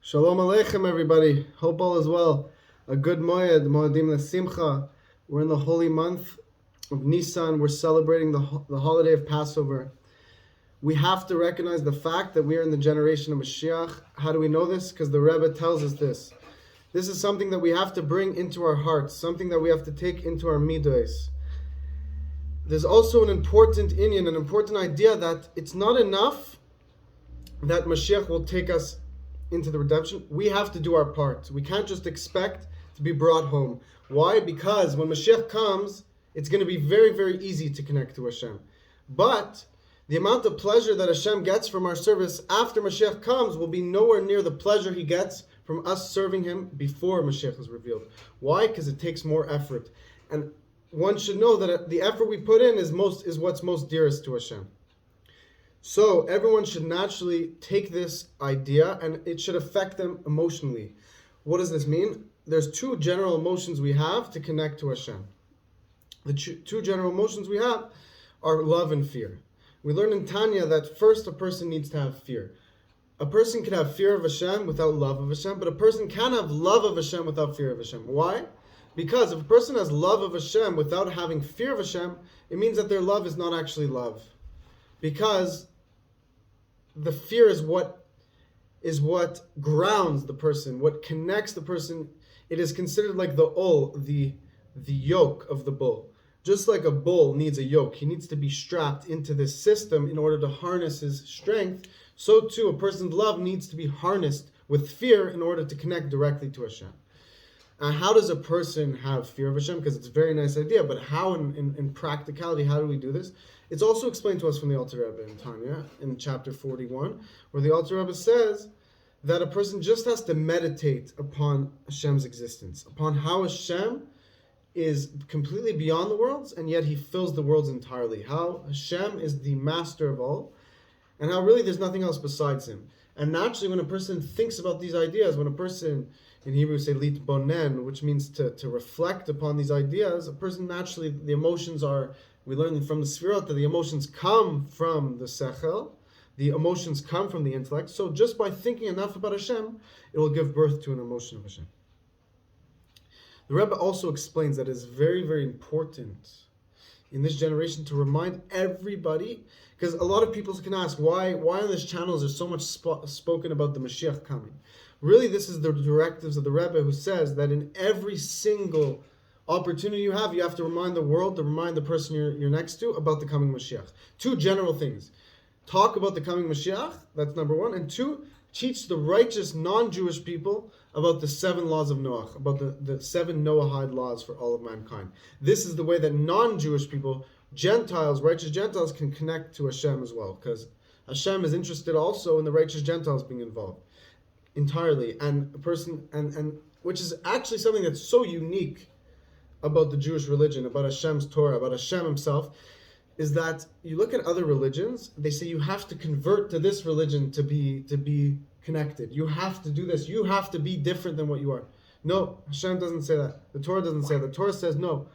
Shalom Aleichem, everybody. Hope all is well. A good Moed, Moedim L'Simcha. We're in the holy month of Nisan. We're celebrating the holiday of Passover. We have to recognize the fact that we are in the generation of Mashiach. How do we know this? Because the Rebbe tells us this. This is something that we have to bring into our hearts, something that we have to take into our midos. There's also an important inyan, an important idea that it's not enough that Mashiach will take us into the redemption. We have to do our part. We can't just expect to be brought home. Why? Because when Mashiach comes, it's going to be very, very easy to connect to Hashem. But the amount of pleasure that Hashem gets from our service after Mashiach comes will be nowhere near the pleasure he gets from us serving him before Mashiach is revealed. Why? Because it takes more effort. And one should know that the effort we put in is what's most dearest to Hashem. So everyone should naturally take this idea and it should affect them emotionally. What does this mean? There's two general emotions we have to connect to Hashem. The two general emotions we have are love and fear. We learn in Tanya that first a person needs to have fear. A person can have fear of Hashem without love of Hashem, but a person can have love of Hashem without fear of Hashem. Why? Because if a person has love of Hashem without having fear of Hashem, it means that their love is not actually love. Because the fear is what grounds the person, what connects the person. It is considered like the yoke of the bull. Just like a bull needs a yoke, he needs to be strapped into this system in order to harness his strength. So too, a person's love needs to be harnessed with fear in order to connect directly to Hashem. And how does a person have fear of Hashem? Because it's a very nice idea, but how in practicality, how do we do this? It's also explained to us from the Alter Rebbe in Tanya, in chapter 41, where the Alter Rebbe says that a person just has to meditate upon Hashem's existence, upon how Hashem is completely beyond the worlds, and yet he fills the worlds entirely. How Hashem is the master of all, and how really there's nothing else besides him. And naturally, when a person thinks about these ideas, when a person, in Hebrew say lit bonen, which means to reflect upon these ideas, a person naturally, the emotions are, we learn from the Sfirot that the emotions come from the Sechel, the emotions come from the intellect. So just by thinking enough about Hashem, it will give birth to an emotion of Hashem. The Rebbe also explains that it's very, very important in this generation to remind everybody, because a lot of people can ask, why on this channel is there so much spoken about the Mashiach coming? Really, this is the directives of the Rebbe, who says that in every single opportunity you have to remind the world, to remind the person you're next to about the coming Mashiach. Two general things. Talk about the coming Mashiach, that's number one. And two, teach the righteous non-Jewish people about the 7 laws of Noach, about the 7 Noahide laws for all of mankind. This is the way that non-Jewish people, Gentiles, righteous Gentiles, can connect to Hashem as well. Because Hashem is interested also in the righteous Gentiles being involved entirely. And a person, and which is actually something that's so unique about the Jewish religion, about Hashem's Torah, about Hashem himself, is that you look at other religions, they say you have to convert to this religion to be connected. You have to do this. You have to be different than what you are. No, Hashem doesn't say that. The Torah doesn't say that. The Torah says no.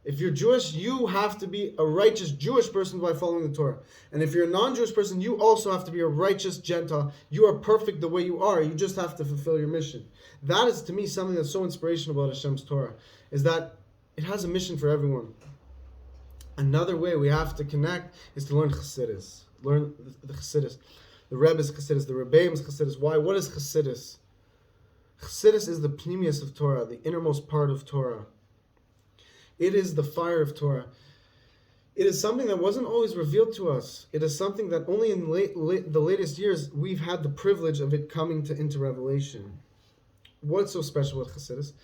If you're Jewish, you have to be a righteous Jewish person by following the Torah. And if you're a non-Jewish person, you also have to be a righteous Gentile. You are perfect the way you are. You just have to fulfill your mission. That is, to me, something that's so inspirational about Hashem's Torah, is that it has a mission for everyone. Another way we have to connect is to learn Chassidus. Learn the Chassidus. The Rebbe's Chassidus, the Rebbeim's Chassidus. Why? What is Chassidus? Chassidus is the pnimius of Torah, the innermost part of Torah. It is the fire of Torah. It is something that wasn't always revealed to us. It is something that only in the latest years we've had the privilege of it coming into revelation. What's so special with Chassidus?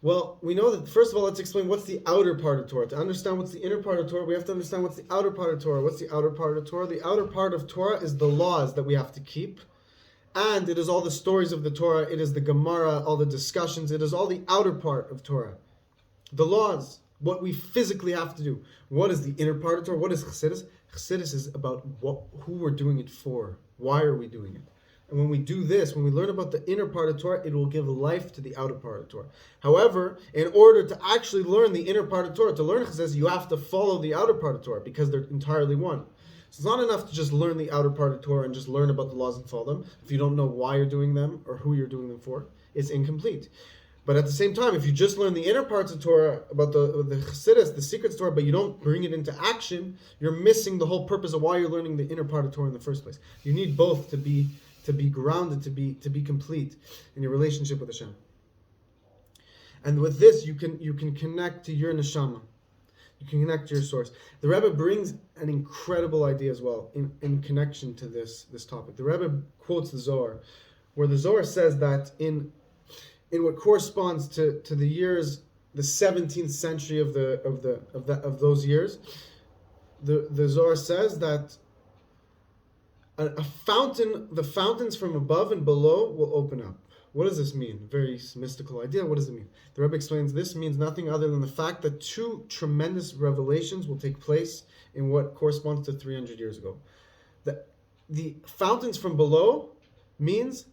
Well, we know that, first of all, let's explain what's the outer part of Torah. To understand what's the inner part of Torah, we have to understand what's the outer part of Torah. What's the outer part of Torah? The outer part of Torah is the laws that we have to keep. And it is all the stories of the Torah. It is the Gemara, all the discussions. It is all the outer part of Torah. The laws, what we physically have to do. What is the inner part of Torah? What is Chassidus? Chassidus is about who we're doing it for. Why are we doing it? And when we do this, when we learn about the inner part of Torah, it will give life to the outer part of Torah. However, in order to actually learn the inner part of Torah, to learn Chassidus, you have to follow the outer part of Torah because they're entirely one. So it's not enough to just learn the outer part of Torah and just learn about the laws and follow them. If you don't know why you're doing them or who you're doing them for, it's incomplete. But at the same time, if you just learn the inner parts of Torah, about the Chassidus, the secrets of Torah, but you don't bring it into action, you're missing the whole purpose of why you're learning the inner part of Torah in the first place. You need both to be grounded, to be complete in your relationship with Hashem. And with this, you can connect to your neshama. You can connect to your source. The Rebbe brings an incredible idea as well in connection to this topic. The Rebbe quotes the Zohar, where the Zohar says that in what corresponds to the years, the 17th century of those years, the Zohar says that a fountain, the fountains from above and below will open up. What does this mean? Very mystical idea. What does it mean? The Rebbe explains this means nothing other than the fact that two tremendous revelations will take place in what corresponds to 300 years ago. The fountains from below means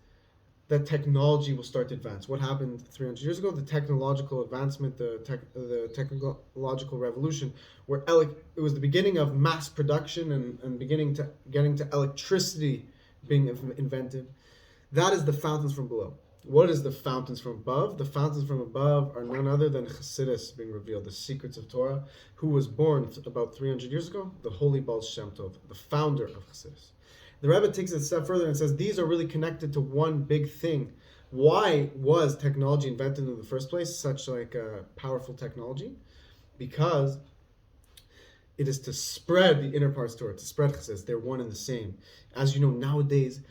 that technology will start to advance. What happened 300 years ago? The technological advancement, the technological revolution, where it was the beginning of mass production and getting to electricity being invented. That is the fountains from below. What is the fountains from above? The fountains from above are none other than Chassidus being revealed, the secrets of Torah, who was born about 300 years ago, the holy Baal Shem Tov, the founder of Chassidus. The Rebbe takes it a step further and says these are really connected to one big thing. Why was technology invented in the first place, such like a powerful technology? Because it is to spread the inner parts of Torah, to spread Chassidus. They're one and the same. As you know, nowadays,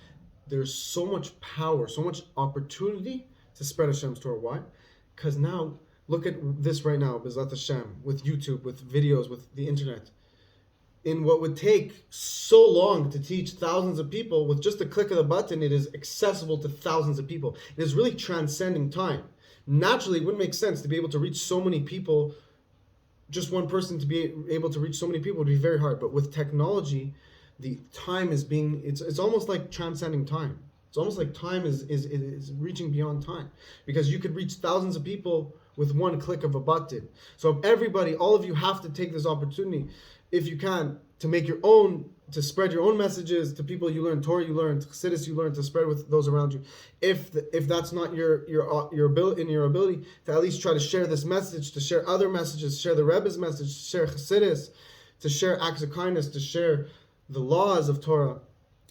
there's so much power, so much opportunity to spread Hashem's Torah. Why? Because now, look at this right now, B'ezrat Hashem, with YouTube, with videos, with the internet. In what would take so long to teach thousands of people, with just a click of the button, it is accessible to thousands of people. It is really transcending time. Naturally, it wouldn't make sense to be able to reach so many people. Just one person to be able to reach so many people would be very hard. But with technology, the time is it's almost like transcending time. It's almost like time is reaching beyond time, because you could reach thousands of people with one click of a button. So everybody, all of you have to take this opportunity, if you can, to make your own, to spread your own messages to people you learn, Torah you learn, Chassidus you learn, to spread with those around you. If that's not your ability, in your ability, to at least try to share this message, to share other messages, share the Rebbe's message, share Chassidus, to share acts of kindness, to share the laws of Torah,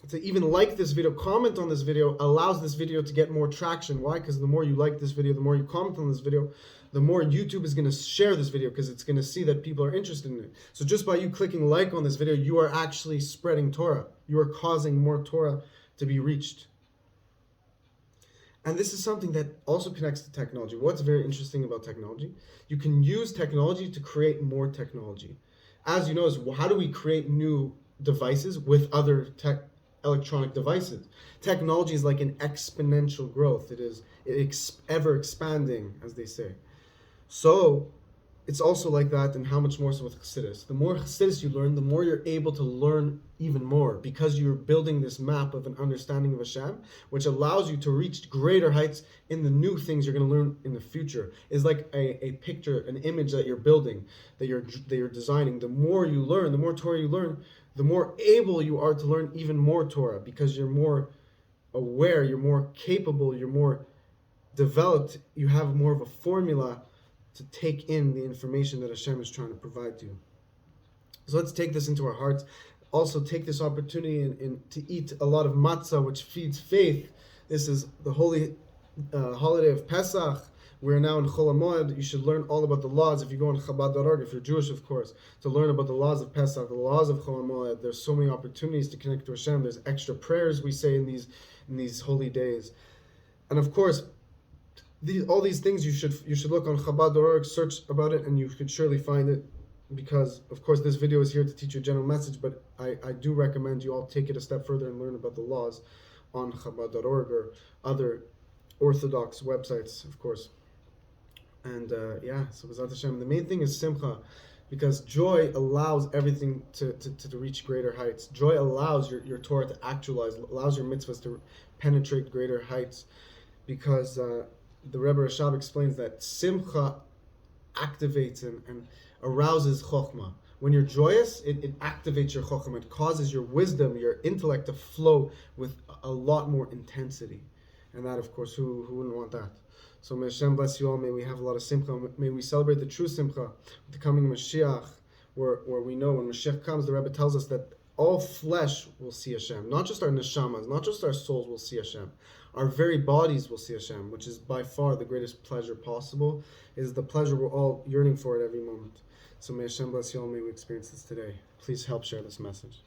to even like this video, comment on this video, allows this video to get more traction. Why? Because the more you like this video, the more you comment on this video, the more YouTube is going to share this video, because it's going to see that people are interested in it. So just by you clicking like on this video, you are actually spreading Torah. You are causing more Torah to be reached. And this is something that also connects to technology. What's very interesting about technology? You can use technology to create more technology. As you know, how do we create new devices with other electronic devices? Technology is like an exponential growth. It's ever expanding, as they say. So it's also like that, and how much more so with Chassidus. The more Chassidus you learn, the more you're able to learn even more, because you're building this map of an understanding of Hashem, which allows you to reach greater heights in the new things you're going to learn in the future. It's like a picture, an image that you're building, that you're designing. The more you learn, the more Torah you learn, the more able you are to learn even more Torah, because you're more aware, you're more capable, you're more developed, you have more of a formula to take in the information that Hashem is trying to provide to you. So let's take this into our hearts. Also take this opportunity to eat a lot of matzah, which feeds faith. This is the holy holiday of Pesach. We're now in Chol HaMoed. You should learn all about the laws if you go on Chabad.org, if you're Jewish, of course, to learn about the laws of Pesach, the laws of Chol HaMoed. There's so many opportunities to connect to Hashem. There's extra prayers we say in these holy days. And of course, all these things you should look on Chabad.org, search about it, and you could surely find it, because of course this video is here to teach you a general message, but I do recommend you all take it a step further and learn about the laws on Chabad.org or other Orthodox websites, of course. And so B'ezrat Hashem, the main thing is simcha, because joy allows everything to reach greater heights. Joy allows your Torah to actualize, allows your mitzvahs to penetrate greater heights, because the Rebbe Ashlag explains that simcha activates and arouses chokhmah. When you're joyous, it activates your chokhmah. It causes your wisdom, your intellect to flow with a lot more intensity. And that, of course, who wouldn't want that? So may Hashem bless you all. May we have a lot of simcha. May we celebrate the true simcha with the coming Mashiach, where we know when Mashiach comes, the Rebbe tells us that all flesh will see Hashem. Not just our neshamas, not just our souls will see Hashem. Our very bodies will see Hashem, which is by far the greatest pleasure possible. It is the pleasure we're all yearning for at every moment. So may Hashem bless you all. May we experience this today. Please help share this message.